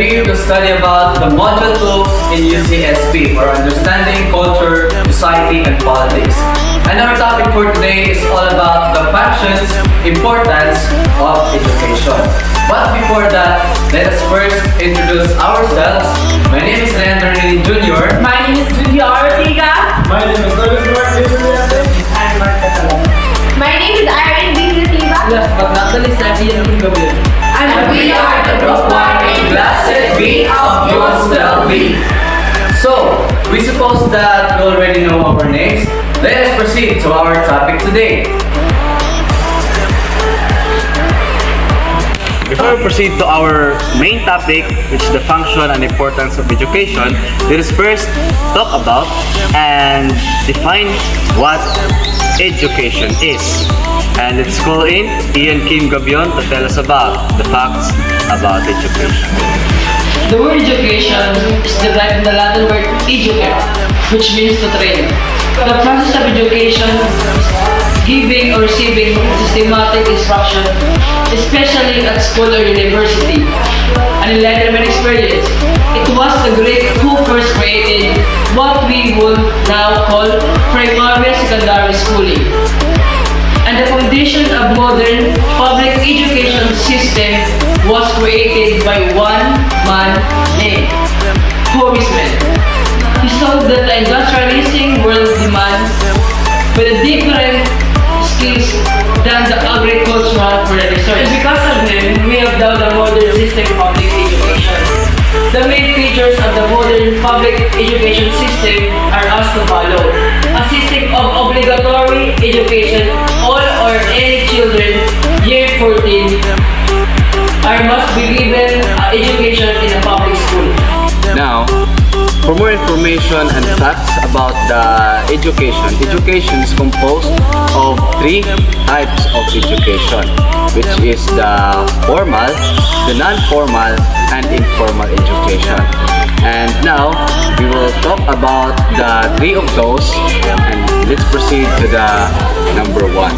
here to study about the Module 2 in Ucsp for understanding culture, society, and politics. And our topic for today is all about the functions, importance of education. But before that, let us first introduce ourselves. My name is Leandro Jr. My name is JUNJIE ORTEGA. My name is BRILLANTE. My name is IRENE GENOTIVA. Last but not the least, I'm GABION. And we are the Group 1 in Class B of G12-B. So, we suppose that you already know our names. Let us proceed to our topic today. Before we proceed to our main topic, which is the function and importance of education, let us first talk about and define what education is. And let's call in Ian Kim Gabion to tell us about the facts about education. The word education is derived from the Latin word educare, which means to train. The process of education is giving or receiving systematic instruction, especially at school or university, an enlightenment experience. It was the Greek who first created what we would now call primary and secondary schooling. And the foundation of modern public education system was created by one man named HUMSS. He saw that the industrializing world demands with different skills than the agricultural producers. And because of them, we have now the modern system of public education. The main features of the modern public education system are as to follow. A system of obligatory education. All or any children year 14 must be given education in a public school. Now, for more information and facts about the education is composed of three types of education, which is the formal, the non-formal, and informal education. And now, we will talk about the three of those, and let's proceed to the number one.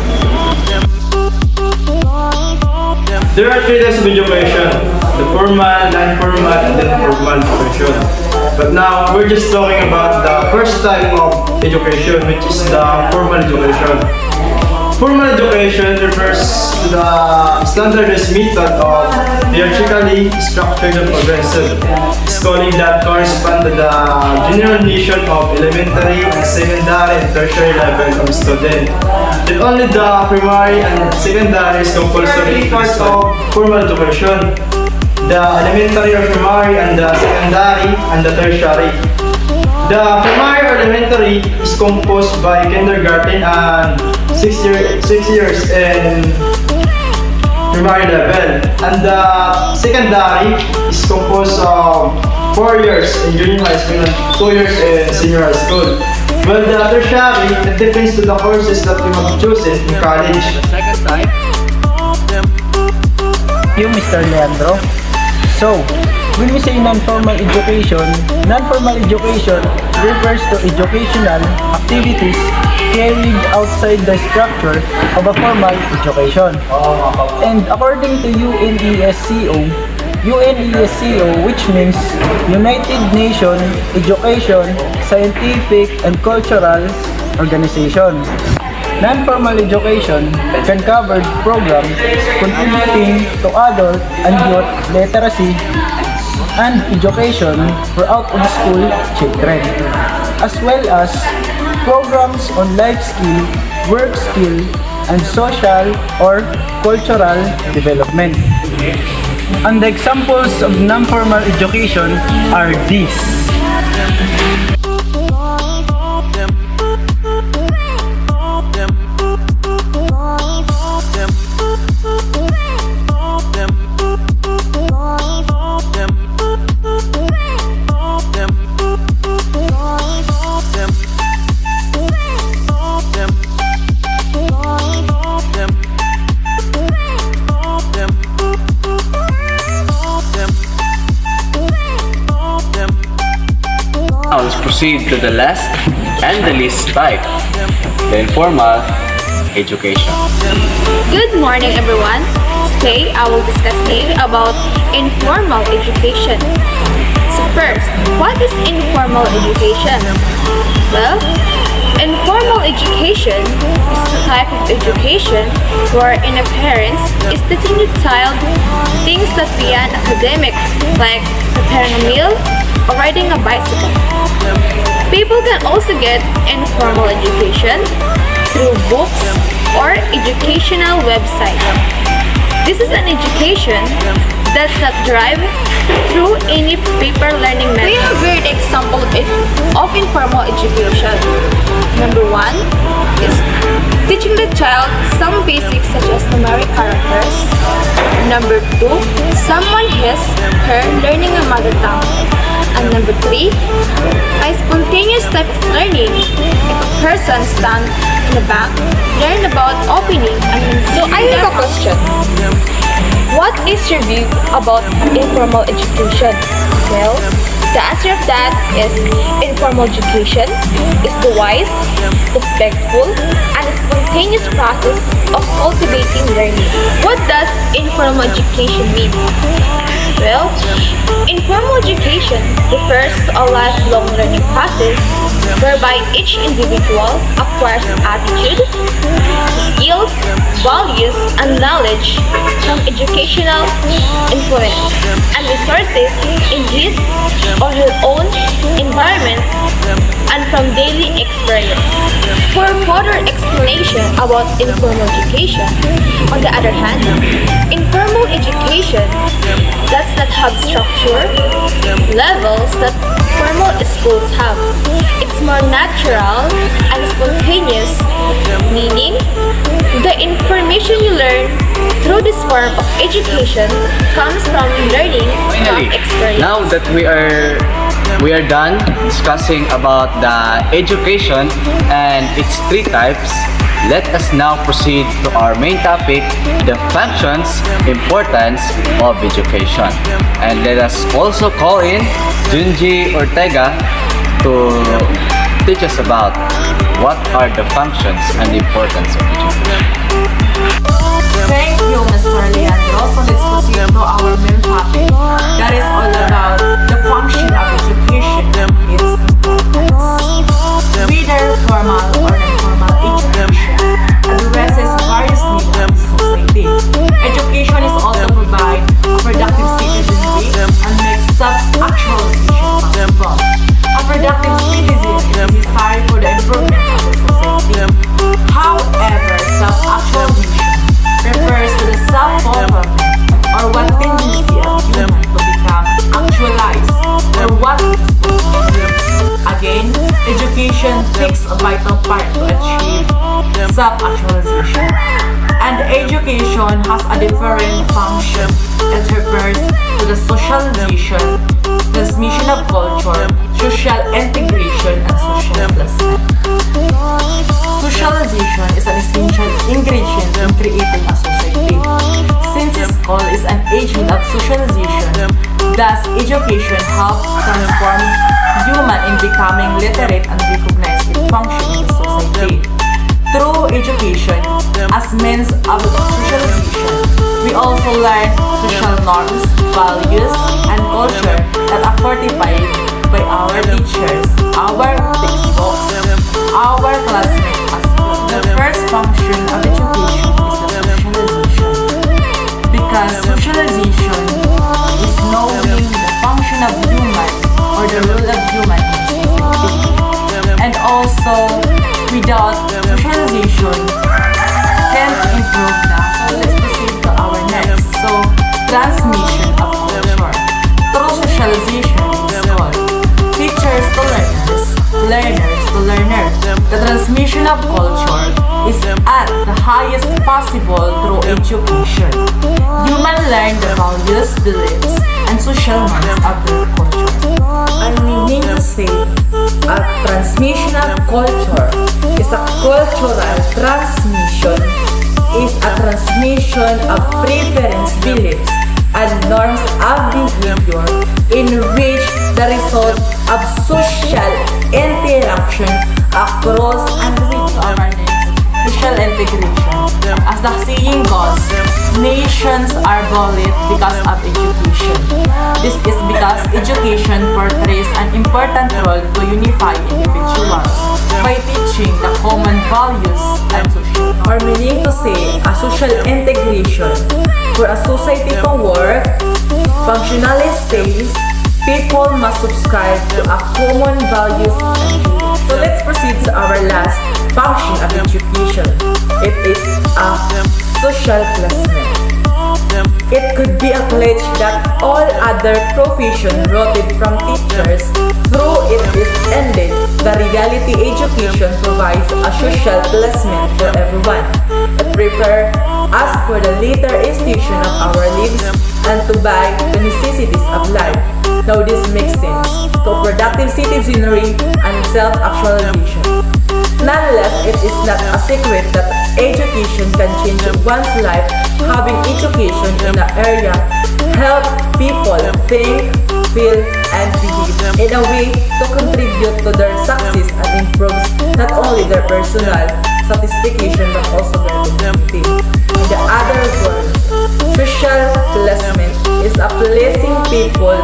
There are three types of education: the formal, non-formal, and then formal education. But now we're just talking about the first type of education, which is the formal education. Formal education refers to the standardized method of hierarchically structured and progressive schooling that correspond to the generalization of elementary, secondary, and tertiary level of student. And only the primary and secondary is compulsory part of formal education. The elementary or primary and the secondary and the tertiary. The primary or elementary is composed by kindergarten and 6 years in primary level, and the secondary is composed of 4 years in junior high school and 2 years in senior high school. Well, the tertiary, it depends to the courses that you have chosen in college. Second type. You, Mr. Leandro. So, when we say non-formal education refers to educational activities carried outside the structure of a formal education. And according to UNESCO, which means United Nations Education, Scientific and Cultural Organization, non-formal education can cover programs contributing to adult and youth literacy and education for out-of-school children, as well as programs on life skill, work skill, and social or cultural development. And the examples of non-formal education are these. Now let's proceed to the last and the least type, the informal education. Good morning, everyone. Today, I will discuss to you about informal education. So first, what is informal education? Well, informal education is a type of education wherein a parent is teaching the child things that beyond academic, like preparing a meal or riding a bicycle. People can also get informal education through books or educational websites. This is an education that's not derived through any paper learning method. We have a great example of informal education. Number one is teaching the child some basics such as numeric characters. Number two, someone his, her learning a mother tongue. And number three, a spontaneous type of learning. If a person stands in the back, learn about opening and so I have a question. What is your view about informal education? Well, the answer of that is informal education is the wise, respectful, and spontaneous process of cultivating learning. What does informal education mean? Well, informal education refers to a lifelong learning process whereby each individual acquires attitude, skills, values, and knowledge from educational influence and resources in his or her own environment and from daily experience. For further explanation about informal education, on the other hand, informal education does not have structure, levels that formal schools have. It's more natural and spontaneous, meaning the information you learn through this form of education comes from learning from Finally, experience. now that we are done discussing about the education and its three types, let us now proceed to our main topic, the functions, importance of education. And let us also call in Junjie Ortega to teach us about what are the functions and importance of education. Thank you, Mr. Leandro. So let's proceed to our main topic. That is all about the function of education and its importance. Whether formal or informal education addresses various needs of society. Education is also provide a productive citizenry and makes self-actualization possible. A productive citizen is necessary for the improvement of the society. However, self-actualization refers to the self-fulfillment or what tendency of human to become actualized or what is possible. Again, education takes a vital part to achieve self-actualization. And education has a different function. It refers to the socialization, transmission of culture, social integration, and social placement. Socialization is an essential ingredient in creating a society. Since school is an agent of socialization, thus education helps transform human in becoming literate and recognize its function in the society. Through education, as means of socialization, we also learn social norms, values, and culture that are fortified by our teachers, our textbooks, our classmates as well. The first function of education is the socialization. Because socialization is knowing the function of human or the role of human in society. And also, without socialization, can improve that. So let's proceed to our next. So, transmission of culture. Through socialization in school, teachers to learners, learners to learner. The transmission of culture is at the highest possible through education. Human learn the values, beliefs, and social norms of their culture. I mean to say, a transmission of culture is a cultural transmission, is a transmission of preference, beliefs, and norms of behavior in which the result of social interaction across and with governance, social integration. As the saying goes, nations are built because of education. This is because education portrays an important role to unify individuals by teaching the common values and social. Or meaning to say, a social integration for a society to work, functionally says people must subscribe to a common values and beliefs. So let's proceed to our last function of education. It is a social placement. It could be a pledge that all other professions rooted from teachers through it is ended. The reality education provides a social placement for everyone. It prepares us for the later station of our lives and to buy the necessities of life. Now this makes sense to productive citizenry and self-actualization. Nonetheless, it is not a secret that education can change one's life. Having education in an area help people think, feel, and behave in a way to contribute to their success and improves not only their personal satisfaction but also their community. In the other words, social placement is a placing people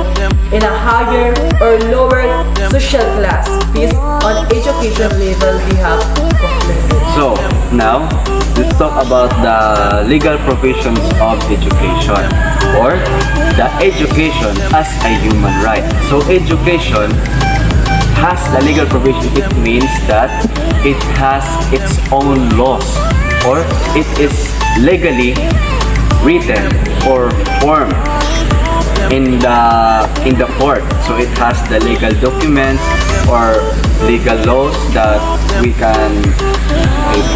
in a higher or lower social class based on education level they have completed. So, now, let's talk about the legal provisions of education or the education as a human right. So, education has a legal provision. It means that it has its own laws or it is legally written or formed in the court. So it has the legal documents or legal laws that we can.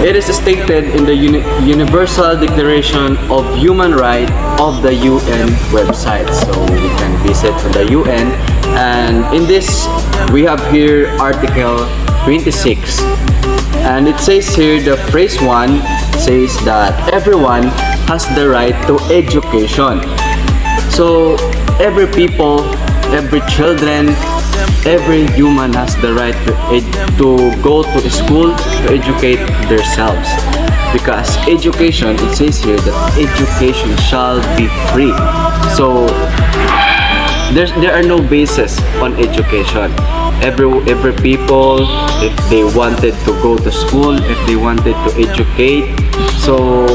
It is stated in the Universal Declaration of Human Rights of the UN website. So we can visit the UN, and in this we have here Article 26, and it says here the phrase 1 says that everyone has the right to education. So every people, every children, every human has the right to go to school to educate themselves. Because education, it says here that education shall be free. So there are no bases on education. Every people, if they wanted to go to school, if they wanted to educate, so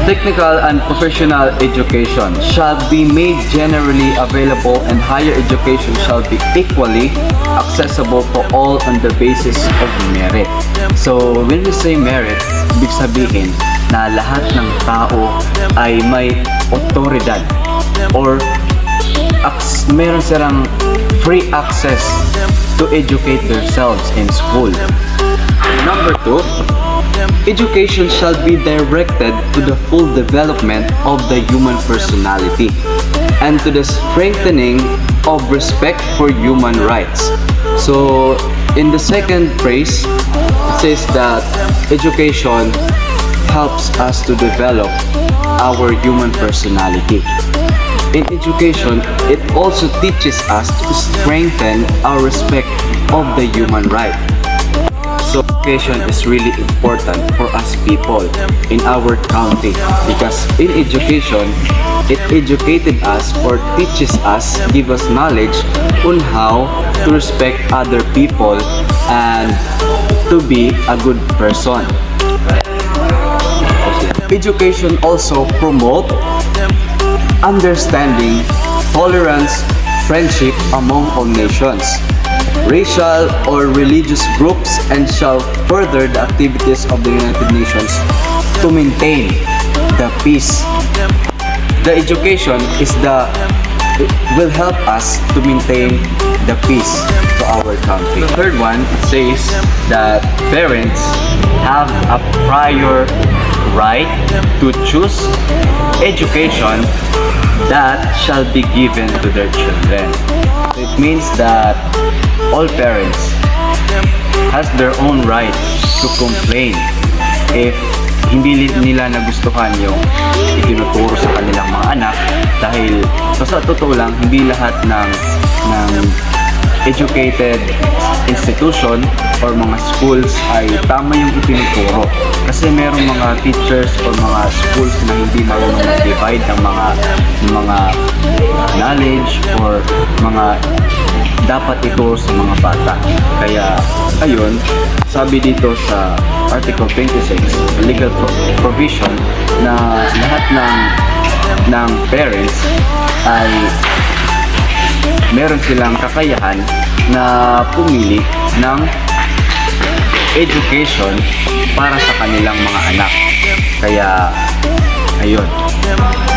technical and professional education shall be made generally available and higher education shall be equally accessible for all on the basis of merit. So when we say merit, ibig sabihin na lahat ng tao ay may otoridad or meron silang free access to educate themselves in school. Number 2, education shall be directed to the full development of the human personality and to the strengthening of respect for human rights. So, in the second phrase, it says that education helps us to develop our human personality. In education, it also teaches us to strengthen our respect of the human right. So education is really important for us people in our county because in education, it educated us or teaches us, give us knowledge on how to respect other people and to be a good person. Education also promotes understanding, tolerance, friendship among all nations, racial or religious groups, and shall further the activities of the United Nations to maintain the peace. The education will help us to maintain the peace to our country. The third one says that parents have a prior right to choose education that shall be given to their children. It means that all parents has their own right to complain if hindi nila nagustuhan yung itinuturo sa kanilang mga anak dahil sa totoo lang hindi lahat ng educated institution or mga schools ay tama yung itinuturo. Kasi merong mga teachers or mga schools na hindi marunong mag-divide ng mga knowledge or mga dapat ito sa mga bata. Kaya ayun, sabi dito sa Article 26, legal provision na lahat ng parents ay meron silang kakayahan na pumili ng education para sa kanilang mga anak. Kaya ayun.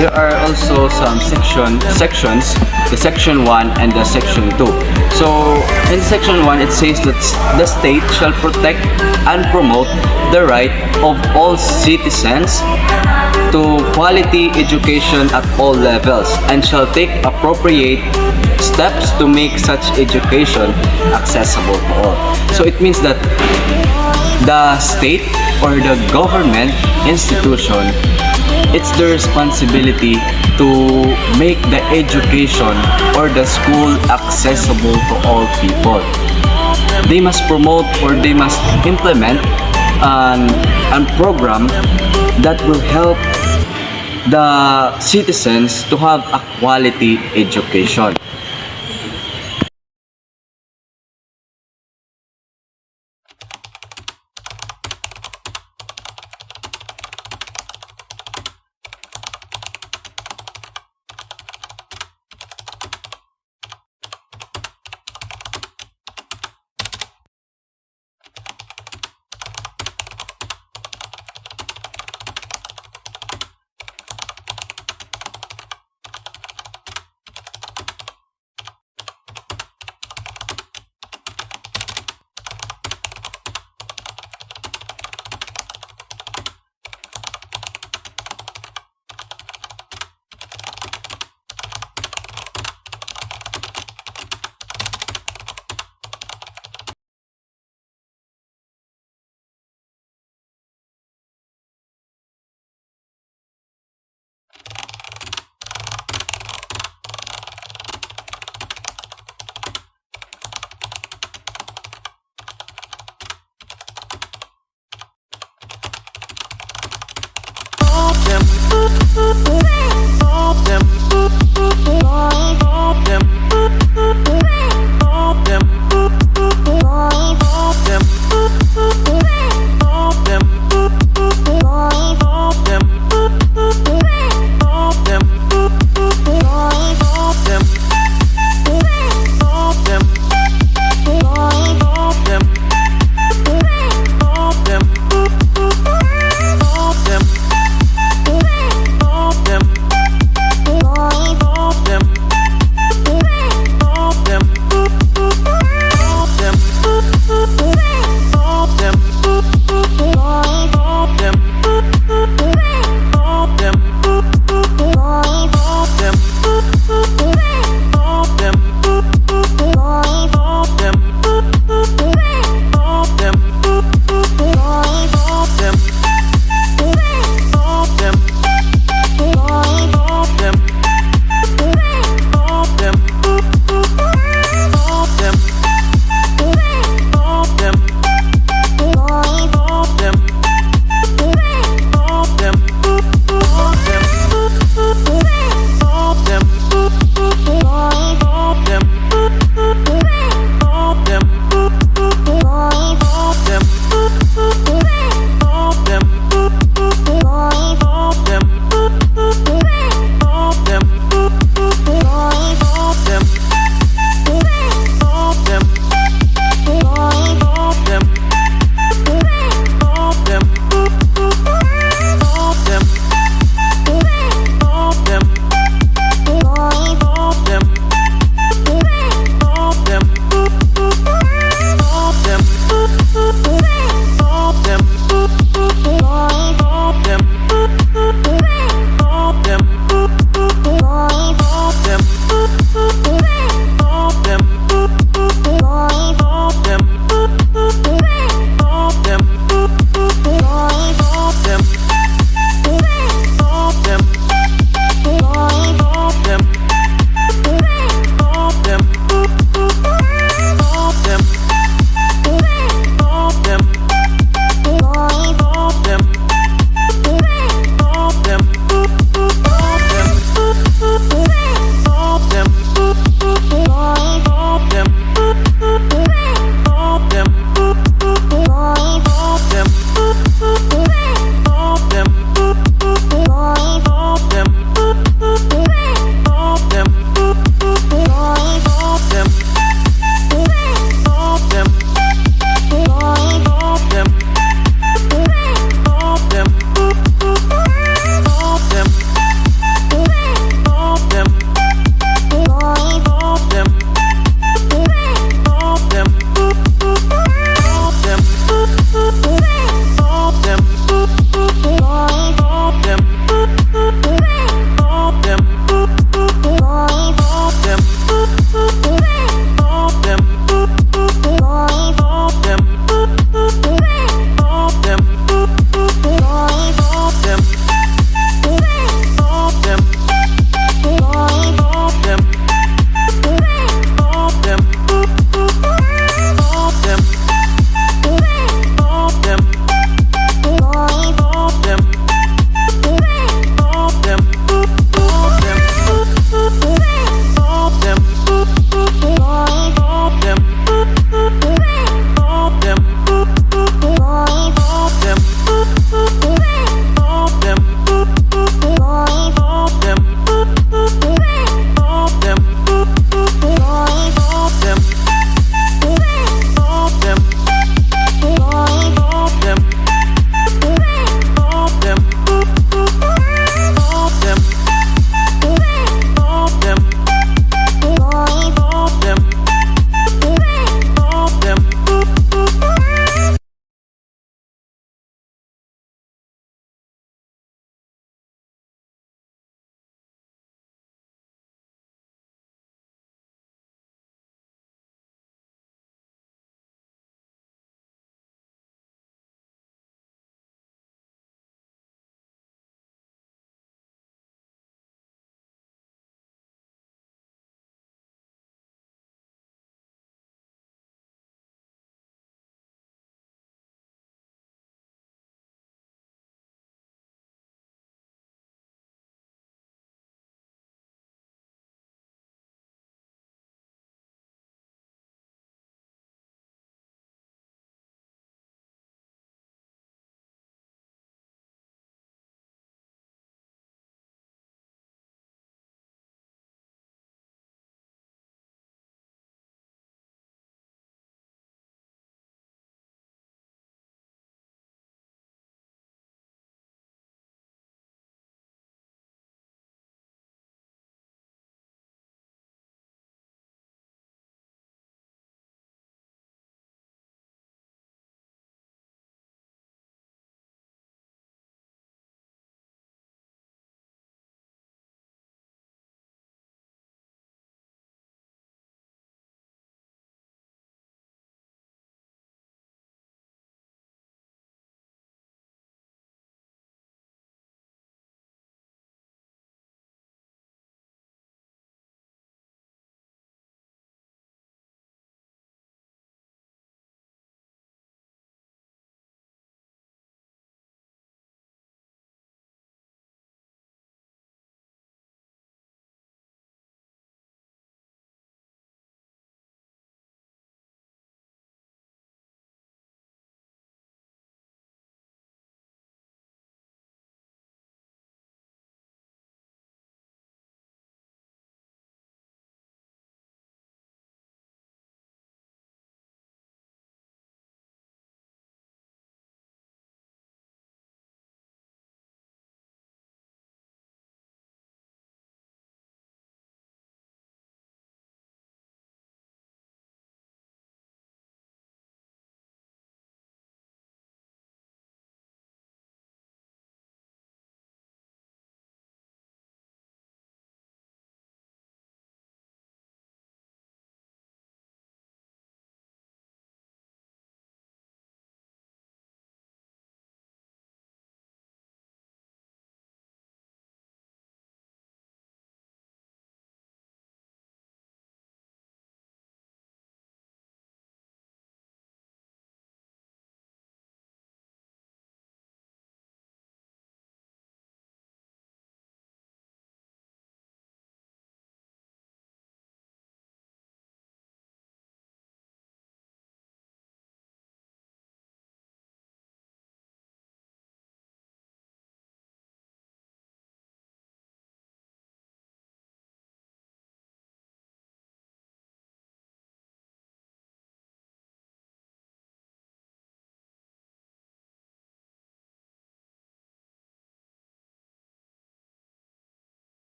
There are also some sections, the section 1 and the section 2. So in section 1 it says that the state shall protect and promote the right of all citizens to quality education at all levels and shall take appropriate steps to make such education accessible to all. So it means that the state or the government institution, it's their responsibility to make the education or the school accessible to all people. They must promote or they must implement an program that will help the citizens to have a quality education.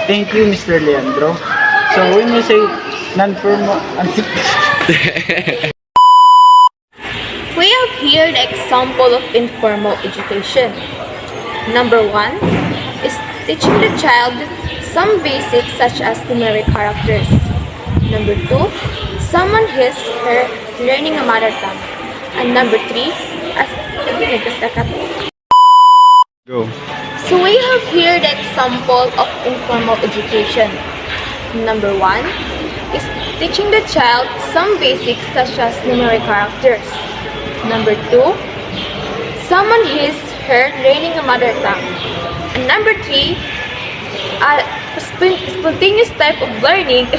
Thank you, Mr. Leandro. So when we say non-formal, We have here the example of informal education. Number 1 is teaching the child some basics such as numeric characters. Number 2, someone his her learning a mother tongue. And number 3, as Go. So we have here the example of informal education. Number 1 is teaching the child some basics such as numeric characters. Number 2, someone his her learning a mother tongue. And number 3, a spontaneous type of learning.